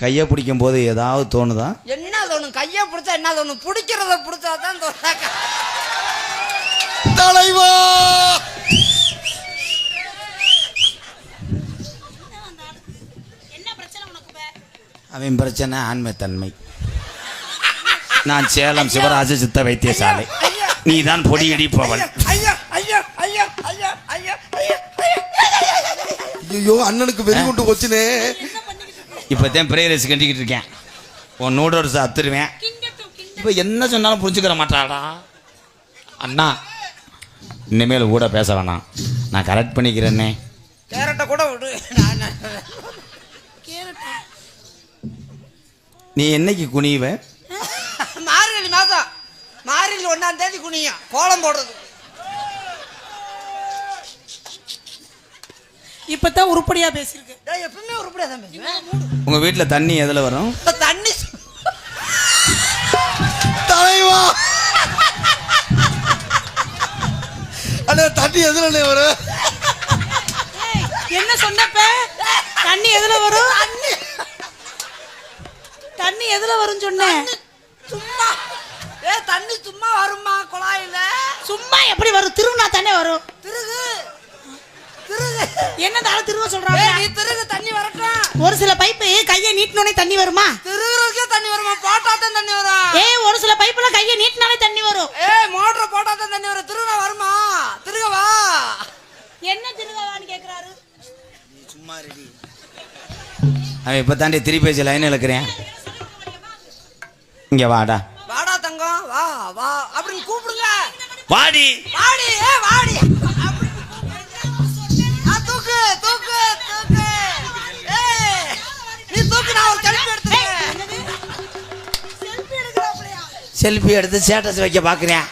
கையை பிடிக்கும் போது ஏதாவது தோணுதா? என்ன தோணும்? கையை பிடிச்சா என்ன தோணும்? பிடிக்கிறத பிடிச்சாதான் தோணாக்க. தலைவா அவன் பிரச்சனை ஆண்மைத்தன்மை. நான் சேலம் சிவராஜ சித்த வைத்தியசாலை, நீ தான் பொடி இடிப்பவள். ஐயோ அண்ணனுக்கு வெறி கொண்டு போச்சுனே. இப்போதான் பிரேயர்ஸ் கண்டிக்கிட்டு இருக்கேன். உன் நூடுல்ஸ் அத்துருவேன். இப்போ என்ன சொன்னாலும் புரிஞ்சுக்கிற மாட்டாடா அண்ணா. இனிமேல் கூட பேச வேணாம், நான் கரெக்ட் பண்ணிக்கிறேன்னே. கேரட்டை கூட விடு. நீ என்னைக்கு குனிவ? மார்கழி மாதம், மார்கழி 1ஆம் தேதி குனியும், கோலம் போடுறது. இப்பதான் உருப்படியா பேசிருக்கு. எப்பவுமே உருப்படியா தான் பேசுவேன். உங்க வீட்டுல தண்ணி எதுல வரும்? தண்ணி. தலைவா அண்ணா தண்ணி எதுல வரும்? என்ன சொன்னப்ப? தண்ணி எதுல வரும்? தண்ணி எதுல வரும் சொன்னேன்? சும்மா தண்ணி சும்மா வருமா குழாயில? சும்மா எப்படி வரும்? திருவுனா தானே வரும். திருகு திருகு என்னதால திருவ சொல்றாங்க? நீ திருகு தண்ணி வரட்டும். ஒரு சில பைப்பு கையை நீட்டினோனே தண்ணி வருமா? திருகுறதுக்கே தண்ணி வருமா? போட்டாதான் தண்ணி வரும். ஒரு சில பைப்புல கையை நீட்டினாலே தண்ணி வரும். மோட்டர் போட்டாதான் தண்ணி வரும். திருகுனா வருமா? திருகவா? என்ன திருகவான்னு கேக்குறாரு. சும்மா ரெடி. அவன் இப்ப தாண்டி திருப்பி லைன் இழுக்கிறேன். இங்க வாடா. வாடா தங்கம், வா வா அப்படின்னு கூப்பிடுங்க. வாடி வாடி வாடி. தூக்கு தூக்கு தூக்கு. நீ தூக்கு, நான் ஒரு செல்ஃபி எடுத்துக்கிறேன். செல்ஃபி எடுக்கறாப்லையா? செல்ஃபி எடுத்து ஸ்டேட்டஸ் வைக்க பாக்குறேன்.